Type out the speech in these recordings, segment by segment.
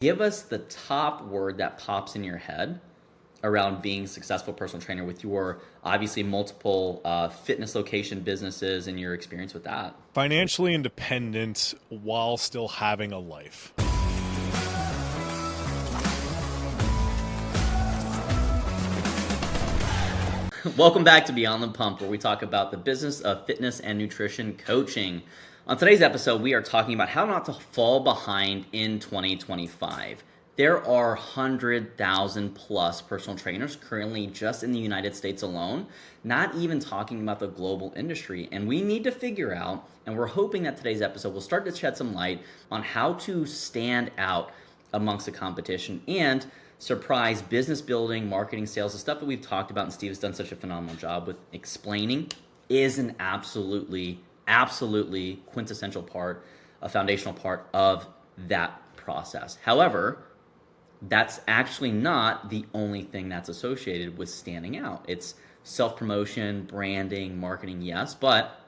Give us the top word that pops in your head around being a successful personal trainer with your obviously multiple fitness location businesses and your experience with that. Financially independent while still having a life. Welcome back to Beyond the Pump, where we talk about the business of fitness and nutrition coaching. On today's episode, we are talking about how not to fall behind in 2025. There are 100,000 plus personal trainers currently just in the United States alone, not even talking about the global industry. And we need to figure out, and we're hoping that today's episode will start to shed some light on how to stand out amongst the competition and surprise business building, marketing, sales, the stuff that we've talked about and Steve has done such a phenomenal job with explaining is an absolutely quintessential part, a foundational part of that process. However, that's actually not the only thing that's associated with standing out. It's self-promotion, branding, marketing, yes, but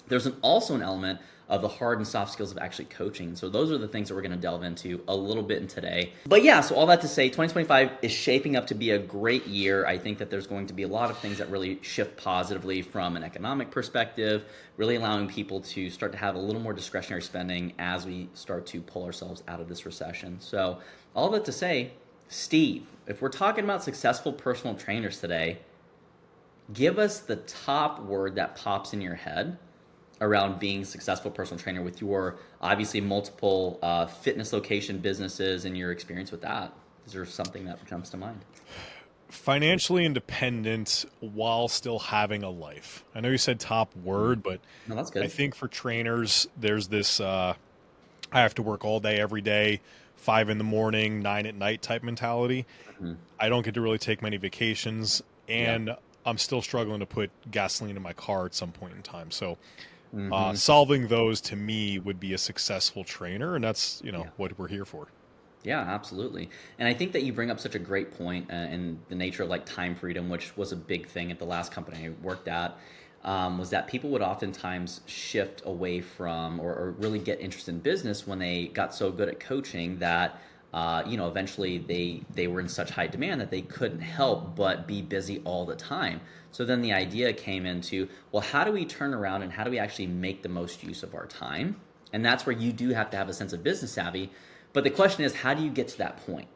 there's also an element of the hard and soft skills of actually coaching. So those are the things that we're going to delve into a little bit in today. But yeah, so all that to say, 2025 is shaping up to be a great year. I think that there's going to be a lot of things that really shift positively from an economic perspective, really allowing people to start to have a little more discretionary spending as we start to pull ourselves out of this recession. So all that to say, Steve, if we're talking about successful personal trainers today, give us the top word that pops in your head around being a successful personal trainer with your obviously multiple fitness location businesses and your experience with that. Is there something that jumps to mind? Financially independent while still having a life. I know you said top word, but No, that's I good. think for trainers, there's this I have to work all day, every day, 5 in the morning, 9 at night type mentality. Mhm. I don't get to really take many vacations, Yeah. and I'm still struggling to put gasoline in my car at some point in time. So Hmm. solving those to me would be a successful trainer, and that's Yeah. what we're here for. Yeah, absolutely. And I think that you bring up such a great point in the nature of like time freedom, which was a big thing at the last company I worked at, was that people would oftentimes shift away from or really get interested in business when they got so good at coaching that eventually they were in such high demand that they couldn't help but be busy all the time. So then the idea came into, well, how do we turn around and how do we actually make the most use of our time? And that's where you do have to have a sense of business savvy, but the question is, how do you get to that point?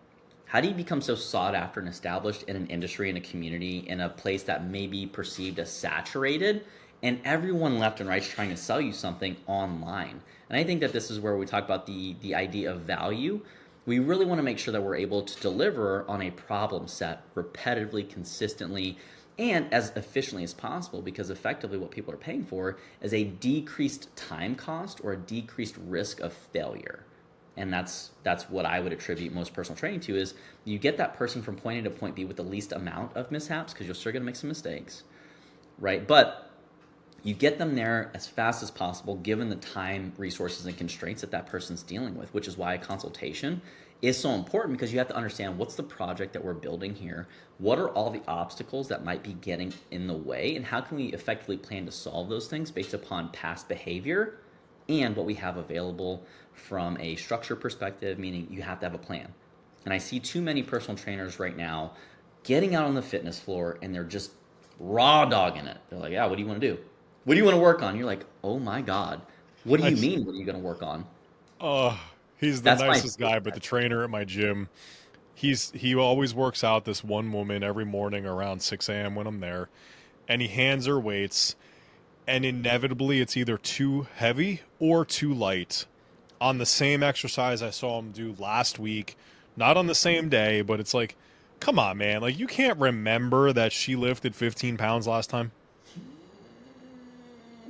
How do you become so sought after and established in an industry, in a community, in a place that may be perceived as saturated, and everyone left and right is trying to sell you something online? And I think that this is where we talk about the idea of value. We really want to make sure that we're able to deliver on a problem set repetitively, consistently, and as efficiently as possible, because effectively what people are paying for is a decreased time cost or a decreased risk of failure. And that's what I would attribute most personal training to is you get that person from point A to point B with the least amount of mishaps because you're still going to make some mistakes, right? But you get them there as fast as possible given the time, resources, and constraints that that person's dealing with, which is why a consultation is so important because you have to understand what's the project that we're building here, what are all the obstacles that might be getting in the way, and how can we effectively plan to solve those things based upon past behavior and what we have available from a structure perspective, meaning you have to have a plan. And I see too many personal trainers right now getting out on the fitness floor and they're just raw dogging it. They're like, yeah, what do you want to do? What do you want to work on? You're like, oh my God. What do I, you mean? What are you going to work on? uh, he's the That's my nicest guy, but the trainer at my gym, he always works out this one woman every morning around 6 a.m. when I'm there, and he hands her weights, and inevitably it's either too heavy or too light on the same exercise I saw him do last week, not on the same day, but it's like, come on, man. Like, you can't remember that she lifted 15 pounds last time?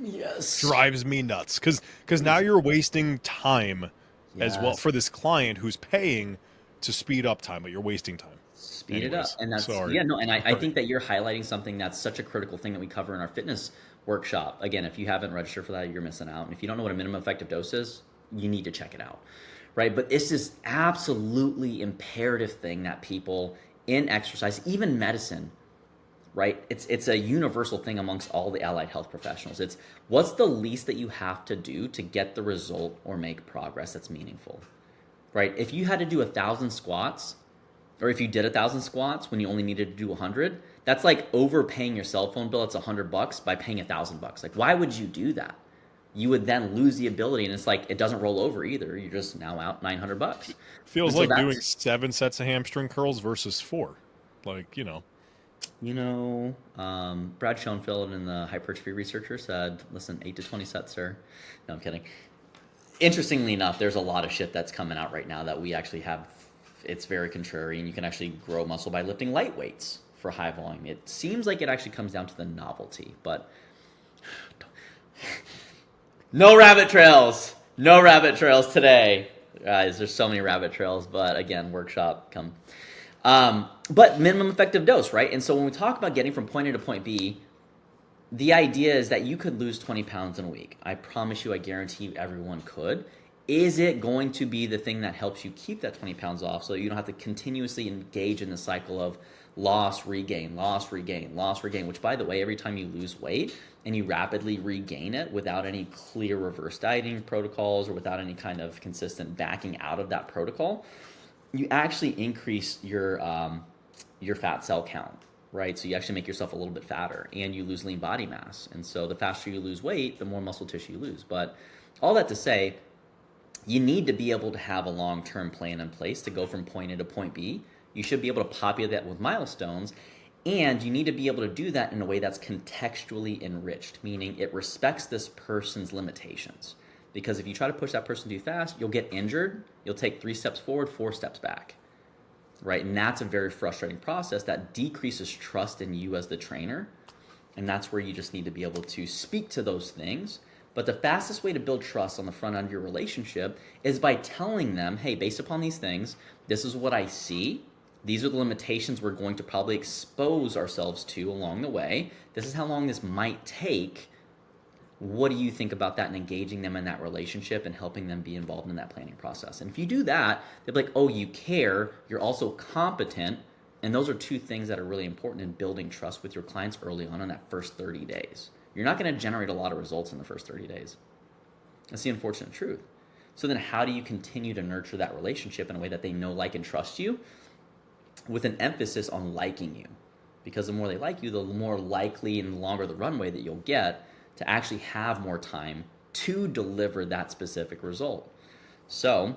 Yes. Drives me nuts. Because now you're wasting time as well Yes. for this client who's paying to speed up time, but you're wasting time. Speed it up. Anyways, And that's, sorry. yeah, no, and I Sorry. think that you're highlighting something that's such a critical thing that we cover in our fitness workshop. Again, if you haven't registered for that, you're missing out. And if you don't know what a minimum effective dose is, you need to check it out. Right. But it's this absolutely imperative thing that people in exercise, even medicine, right? It's a universal thing amongst all the allied health professionals. It's what's the least that you have to do to get the result or make progress that's meaningful, right? If you had to do 1,000 squats, or if you did 1,000 squats when you only needed to do 100, that's like overpaying your cell phone bill. It's $100 by paying $1,000. Like, why would you do that? You would then lose the ability, and it's like it doesn't roll over either. You're just now out $900, and Feels so like doing that's 7 sets of hamstring curls versus 4. Like, Brad Schoenfeld and the hypertrophy researcher said, listen, 8 to 20 sets, sir. No, I'm kidding. Interestingly enough, there's a lot of shit that's coming out right now that we actually have. It's very contrary, and you can actually grow muscle by lifting light weights for high volume. It seems like it actually comes down to the novelty, but no rabbit trails. No rabbit trails today. Guys, there's so many rabbit trails, but again, workshop come. But minimum effective dose, right? And so when we talk about getting from point A to point B, the idea is that you could lose 20 pounds in a week. I promise you, I guarantee you everyone could. Is it going to be the thing that helps you keep that 20 pounds off so you don't have to continuously engage in the cycle of loss, regain, loss, regain, loss, regain, which, by the way, every time you lose weight and you rapidly regain it without any clear reverse dieting protocols or without any kind of consistent backing out of that protocol, you actually increase your fat cell count, right? So you actually make yourself a little bit fatter and you lose lean body mass. And so the faster you lose weight, the more muscle tissue you lose. But all that to say, you need to be able to have a long-term plan in place to go from point A to point B. You should be able to populate that with milestones, and you need to be able to do that in a way that's contextually enriched, meaning it respects this person's limitations. Because if you try to push that person too fast, you'll get injured, you'll take 3 steps forward, 4 steps back, right? And that's a very frustrating process that decreases trust in you as the trainer, and that's where you just need to be able to speak to those things. But the fastest way to build trust on the front end of your relationship is by telling them, hey, based upon these things, this is what I see. These are the limitations we're going to probably expose ourselves to along the way. This is how long this might take. What do you think about that, and engaging them in that relationship and helping them be involved in that planning process? And if you do that, they'll be like, oh, you care, you're also competent. And those are two things that are really important in building trust with your clients early on in that first 30 days. You're not going to generate a lot of results in the first 30 days. That's the unfortunate truth. So then how do you continue to nurture that relationship in a way that they know, like, and trust you, with an emphasis on liking you? Because the more they like you, the more likely and the longer the runway that you'll get to actually have more time to deliver that specific result. So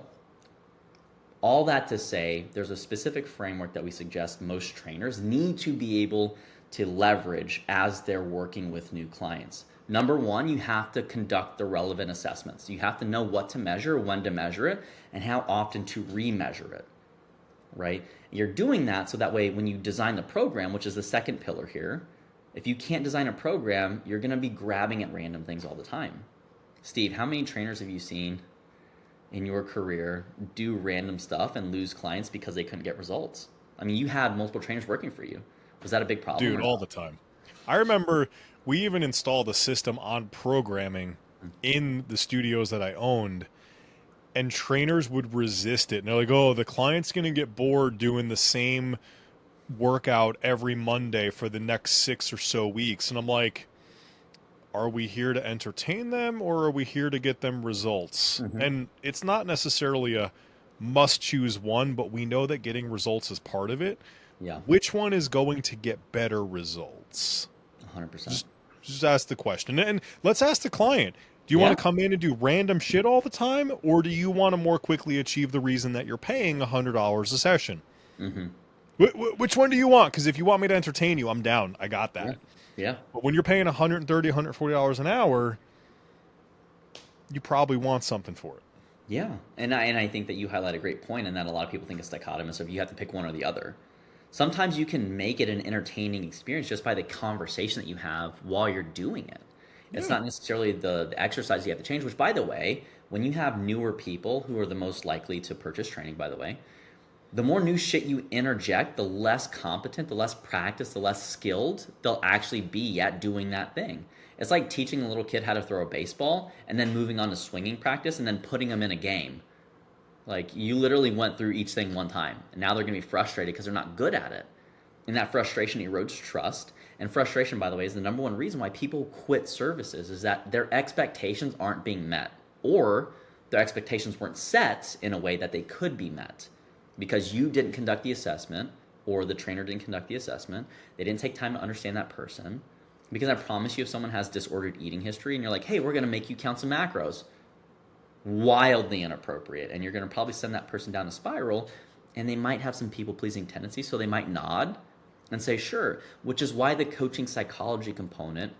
all that to say, there's a specific framework that we suggest most trainers need to be able to leverage as they're working with new clients. Number one, you have to conduct the relevant assessments. You have to know what to measure, when to measure it, and how often to remeasure it, right? You're doing that so that way when you design the program, which is the second pillar here, if you can't design a program, you're going to be grabbing at random things all the time. Steve, how many trainers have you seen in your career do random stuff and lose clients because they couldn't get results? I mean, you had multiple trainers working for you. Was that a big problem? dude, all the time. I remember we even installed a system on programming in the studios that I owned, and trainers would resist it. And they're like, oh, the client's going to get bored doing the same workout every Monday for the next 6 or so weeks. And I'm like, are we here to entertain them, or are we here to get them results? Mm-hmm. And it's not necessarily a must choose one, but we know that getting results is part of it. Yeah. Which one is going to get better results? 100%. Just ask the question. And let's ask the client. Do you want to come in and do random shit all the time, or do you want to more quickly achieve the reason that you're paying $100 a session? Mm-hmm. Which one do you want? Because if you want me to entertain you, I'm down. I got that. Yeah. But when you're paying $130, $140 an hour, you probably want something for it. Yeah. And I think that you highlight a great point, and that a lot of people think it's dichotomous of you have to pick one or the other. Sometimes you can make it an entertaining experience just by the conversation that you have while you're doing it. It's not necessarily the exercise you have to change, which, by the way, when you have newer people who are the most likely to purchase training, by the way, the more new shit you interject, the less competent, the less practiced, the less skilled they'll actually be at doing that thing. It's like teaching a little kid how to throw a baseball and then moving on to swinging practice and then putting them in a game. Like, you literally went through each thing one time, and now they're going to be frustrated because they're not good at it. And that frustration erodes trust. And frustration, by the way, is the number one reason why people quit services, is that their expectations aren't being met, or their expectations weren't set in a way that they could be met because you didn't conduct the assessment or the trainer didn't conduct the assessment. They didn't take time to understand that person. Because I promise you, if someone has disordered eating history and you're like, hey, we're going to make you count some macros, wildly inappropriate. And you're going to probably send that person down a spiral, and they might have some people pleasing tendencies. So they might nod and say, sure, which is why the coaching psychology component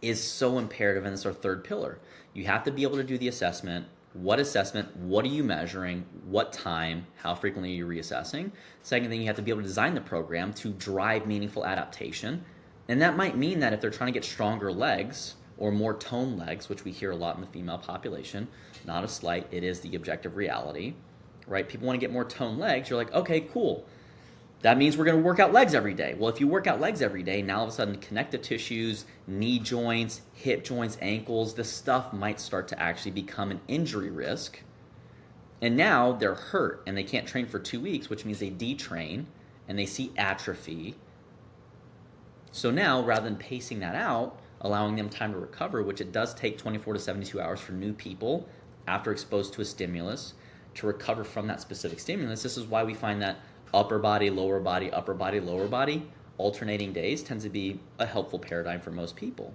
is so imperative. And it's our third pillar. You have to be able to do the assessment. What assessment? What are you measuring? What time? How frequently are you reassessing? Second thing, you have to be able to design the program to drive meaningful adaptation. And that might mean that if they're trying to get stronger legs or more toned legs, which we hear a lot in the female population, not a slight, it is the objective reality, right? People want to get more toned legs. You're like, okay, cool. That means we're going to work out legs every day. Well, if you work out legs every day, now all of a sudden connective tissues, knee joints, hip joints, ankles, this stuff might start to actually become an injury risk. And now they're hurt and they can't train for 2 weeks, which means they detrain and they see atrophy. So now, rather than pacing that out, allowing them time to recover, which it does take 24 to 72 hours for new people after exposed to a stimulus to recover from that specific stimulus. This is why we find that upper body, lower body, upper body, lower body, alternating days tends to be a helpful paradigm for most people,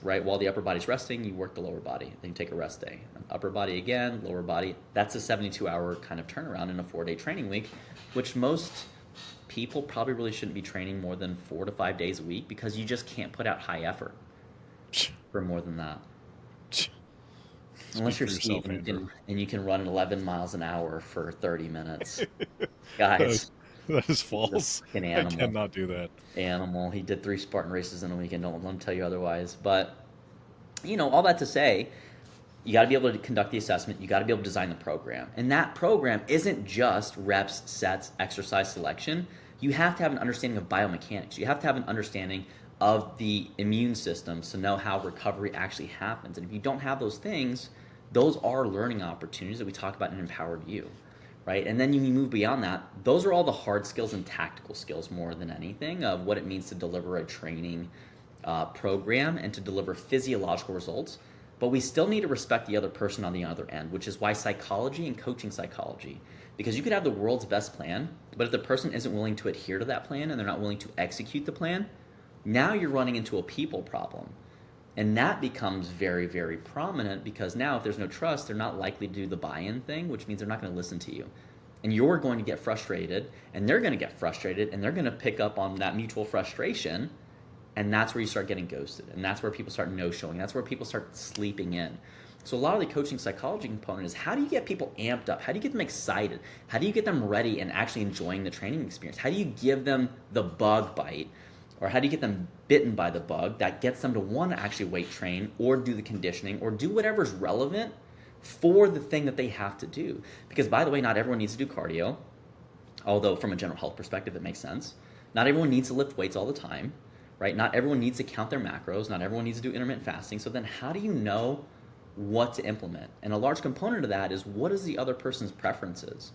right? While the upper body's resting, you work the lower body, then you take a rest day. Upper body again, lower body. That's a 72-hour kind of turnaround in a 4-day training week, which most people probably really shouldn't be training more than 4 to 5 days a week because you just can't put out high effort for more than that. Unless you're Steve and you can run 11 miles an hour for 30 minutes. Guys. That is false. I cannot do that. Animal. He did 3 Spartan races in a weekend. Don't let him tell you otherwise. But, all that to say, you got to be able to conduct the assessment. You got to be able to design the program. And that program isn't just reps, sets, exercise selection. You have to have an understanding of biomechanics. You have to have an understanding of the immune system to know how recovery actually happens. And if you don't have those things, those are learning opportunities that we talk about in Empowered You, right? And then you move beyond that. Those are all the hard skills and tactical skills more than anything of what it means to deliver a training program and to deliver physiological results. But we still need to respect the other person on the other end, which is why psychology and coaching psychology. Because you could have the world's best plan, but if the person isn't willing to adhere to that plan and they're not willing to execute the plan, now you're running into a people problem. And that becomes very, very prominent because now if there's no trust, they're not likely to do the buy-in thing, which means they're not going to listen to you. And you're going to get frustrated, and they're going to get frustrated, and they're going to pick up on that mutual frustration, and that's where you start getting ghosted. And that's where people start no-showing. That's where people start sleeping in. So a lot of the coaching psychology component is how do you get people amped up? How do you get them excited? How do you get them ready and actually enjoying the training experience? How do you give them the bug bite? Or how do you get them bitten by the bug that gets them to want to actually weight train or do the conditioning or do whatever's relevant for the thing that they have to do? Because, by the way, not everyone needs to do cardio, although from a general health perspective, it makes sense. Not everyone needs to lift weights all the time, right? Not everyone needs to count their macros. Not everyone needs to do intermittent fasting. So then how do you know what to implement? And a large component of that is what is the other person's preferences?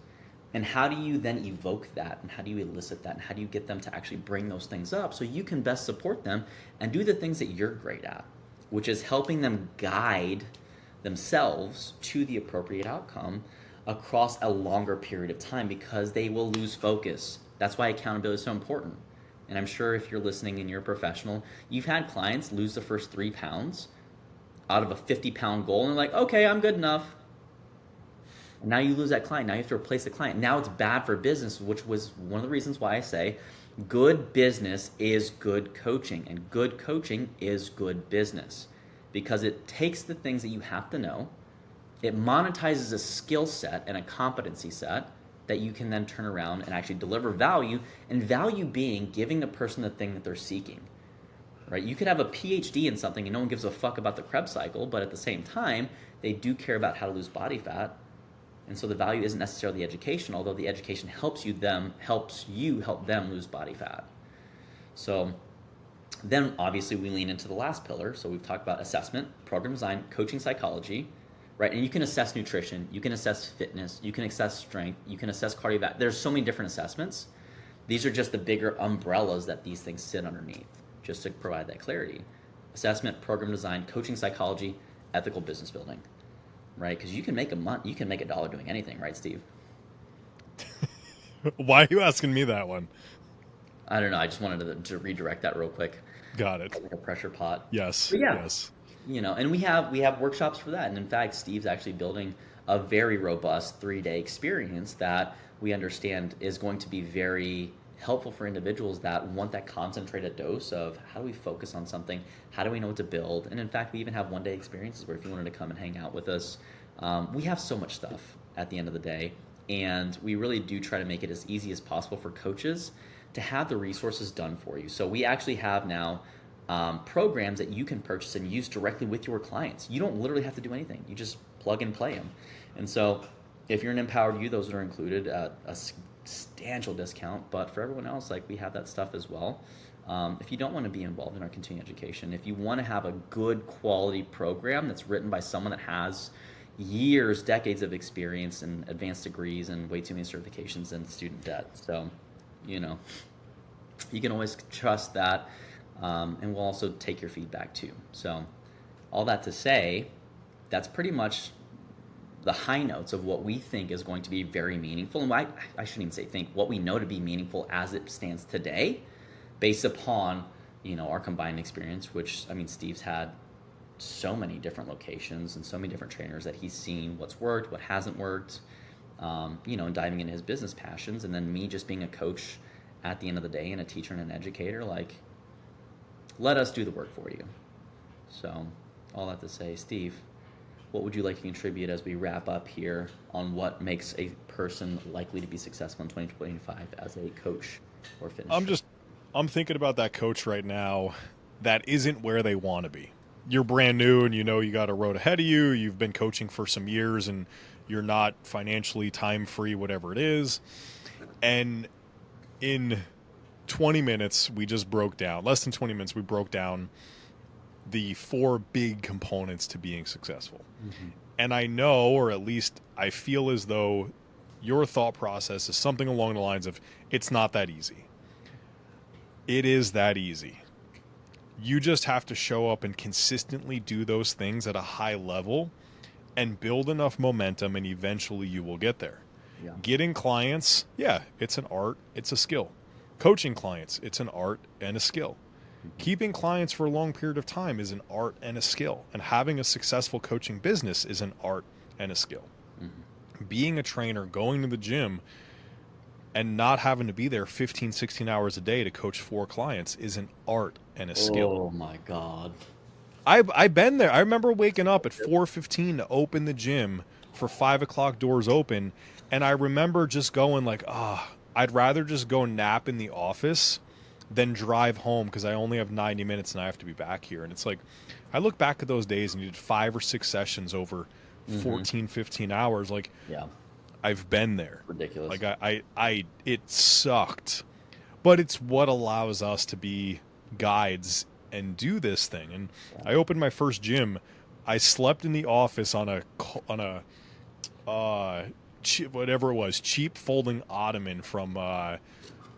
And how do you then evoke that? And how do you elicit that? And how do you get them to actually bring those things up so you can best support them and do the things that you're great at, which is helping them guide themselves to the appropriate outcome across a longer period of time because they will lose focus. That's why accountability is so important. And I'm sure if you're listening and you're a professional, you've had clients lose the first 3 pounds out of a 50-pound goal and they're like, okay, I'm good enough. And now you lose that client. Now you have to replace the client. Now it's bad for business, which was one of the reasons why I say good business is good coaching and good coaching is good business because it takes the things that you have to know. It monetizes a skill set and a competency set that you can then turn around and actually deliver value, and value being giving the person the thing that they're seeking. Right? You could have a PhD in something and no one gives a fuck about the Krebs cycle, but at the same time, they do care about how to lose body fat. And so the value isn't necessarily the education, although the education helps you help them lose body fat. So then obviously we lean into the last pillar. So we've talked about assessment, program design, coaching psychology, right? And you can assess nutrition, you can assess fitness, you can assess strength, you can assess cardiovascular. There's so many different assessments. These are just the bigger umbrellas that these things sit underneath, just to provide that clarity. Assessment, program design, coaching psychology, ethical business building. right? Because you can make a dollar doing anything, right, Steve? Why are you asking me that one? I don't know. I just wanted to redirect that real quick, Got it. like a pressure pot. Yes, But yeah, yes. and we have workshops for that. And in fact, Steve's actually building a very robust 3-day experience that we understand is going to be very helpful for individuals that want that concentrated dose of how do we focus on something, how do we know what to build. And in fact, we even have 1-day experiences where if you wanted to come and hang out with us, we have so much stuff at the end of the day, and we really do try to make it as easy as possible for coaches to have the resources done for you. So we actually have now programs that you can purchase and use directly with your clients. You don't literally have to do anything. You just plug and play them. And so if you're an empowered you, those are included at a substantial discount. But for everyone else, like we have that stuff as well. If you don't want to be involved in our continuing education, if you want to have a good quality program that's written by someone that has years, decades of experience and advanced degrees and way too many certifications and student debt. So, you know, you can always trust that, and we'll also take your feedback too. So, all that to say, that's pretty much the high notes of what we think is going to be very meaningful. And I shouldn't even say think, what we know to be meaningful as it stands today, based upon, our combined experience, which, I mean, Steve's had so many different locations and so many different trainers that he's seen what's worked, what hasn't worked, and diving into his business passions. And then me just being a coach at the end of the day and a teacher and an educator, like, let us do the work for you. So, all that to say, Steve, what would you like to contribute as we wrap up here on what makes a person likely to be successful in 2025 as a coach or fitness trainer? I'm thinking about that coach right now that isn't where they want to be. You're brand new and you got a road ahead of you. You've been coaching for some years and you're not financially time free, whatever it is. And in 20 minutes, we just broke down, less than 20 minutes, we broke down the 4 big components to being successful. Mm-hmm. And I know, or at least I feel as though your thought process is something along the lines of, it's not that easy. It is that easy. You just have to show up and consistently do those things at a high level and build enough momentum, and eventually you will get there. Yeah. Getting clients, yeah, it's an art, it's a skill. Coaching clients, it's an art and a skill. Keeping clients for a long period of time is an art and a skill. And having a successful coaching business is an art and a skill. Mm-hmm. Being a trainer, going to the gym, and not having to be there 15, 16 hours a day to coach 4 clients is an art and a skill. Oh my God. I've been there. I remember waking up at 4:15 to open the gym for 5 o'clock doors open. And I remember just going like, I'd rather just go nap in the office than drive home because I only have 90 minutes and I have to be back here. And it's like, I look back at those days and you did 5 or 6 sessions over 14, 15 hours. Like, Yeah. I've been there. Ridiculous. Like it sucked, but it's what allows us to be guides and do this thing. And I opened my first gym. I slept in the office on a whatever it was, cheap folding ottoman from I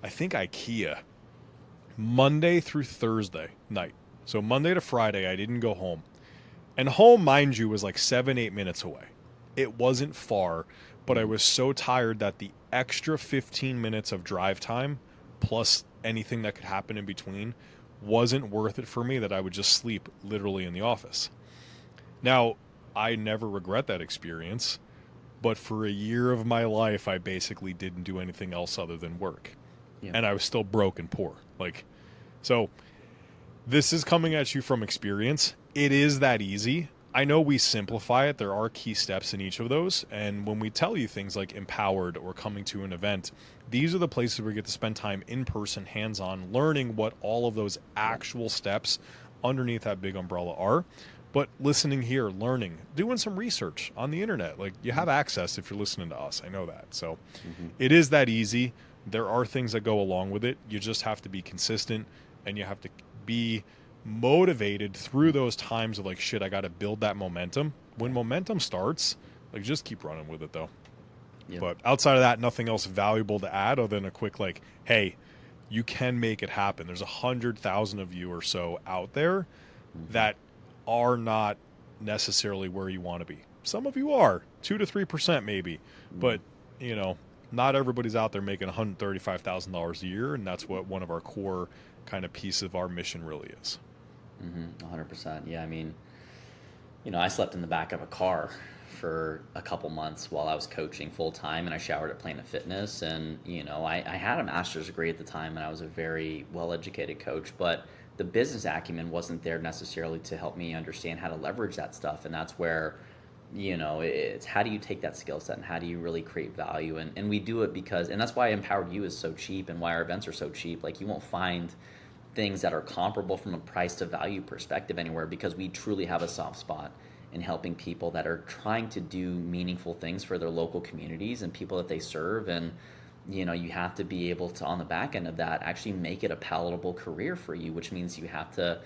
think IKEA. Monday through Thursday night. So Monday to Friday, I didn't go home. And home, mind you, was like 7-8 minutes away. It wasn't far, but I was so tired that the extra 15 minutes of drive time, plus anything that could happen in between, wasn't worth it for me, that I would just sleep literally in the office. Now, I never regret that experience, but for a year of my life, I basically didn't do anything else other than work. Yeah. And I was still broke and poor. So this is coming at you from experience. It is that easy. I know we simplify it. There are key steps in each of those. And when we tell you things like empowered or coming to an event, these are the places where we get to spend time in person, hands-on, learning what all of those actual steps underneath that big umbrella are. But listening here, learning, doing some research on the internet. Like, you have access if you're listening to us. I know that. So It is that easy. There are things that go along with it. You just have to be consistent, and you have to be motivated through those times of like, shit, I got to build that momentum. When momentum starts, like, just keep running with it though. Yeah. But outside of that, nothing else valuable to add other than a quick like, hey, you can make it happen. There's 100,000 of you or so out there that are not necessarily where you want to be. Some of you are 2 to 3% maybe, but you know, not everybody's out there making $135,000 a year, and that's what one of our core kind of piece of our mission really is. 100%. Yeah, I mean, I slept in the back of a car for a couple months while I was coaching full time, and I showered at Planet Fitness. And I had a master's degree at the time, and I was a very well educated coach, but the business acumen wasn't there necessarily to help me understand how to leverage that stuff. And that's where it's how do you take that skill set and how do you really create value, and we do it because, and that's why Empowered You is so cheap and why our events are so cheap. Like, you won't find things that are comparable from a price to value perspective anywhere, because we truly have a soft spot in helping people that are trying to do meaningful things for their local communities and people that they serve. And you have to be able to, on the back end of that, actually make it a palatable career for you, which means you have to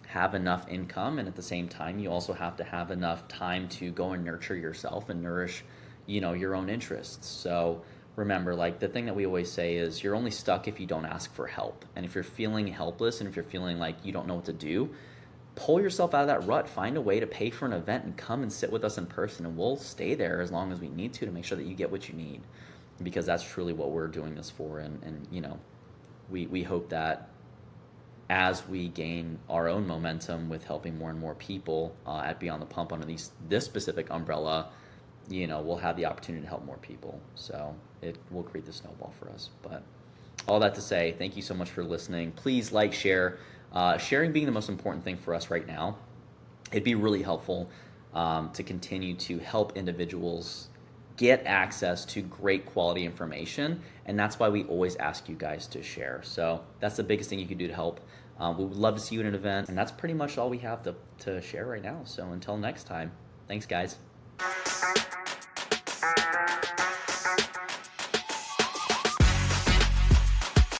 have enough income, and at the same time you also have to have enough time to go and nurture yourself and nourish your own interests. So remember, like, the thing that we always say is you're only stuck if you don't ask for help. And if you're feeling helpless and if you're feeling like you don't know what to do, pull yourself out of that rut. Find a way to pay for an event and come and sit with us in person, and we'll stay there as long as we need to make sure that you get what you need, because that's truly what we're doing this for. And we hope that as we gain our own momentum with helping more and more people at Beyond the Pump under this specific umbrella, we'll have the opportunity to help more people. So it will create the snowball for us. But all that to say, thank you so much for listening. Please like, share. Sharing being the most important thing for us right now. It'd be really helpful to continue to help individuals get access to great quality information, and that's why we always ask you guys to share. So that's the biggest thing you can do to help. We would love to see you at an event, and that's pretty much all we have to share right now. So until next time, thanks, guys.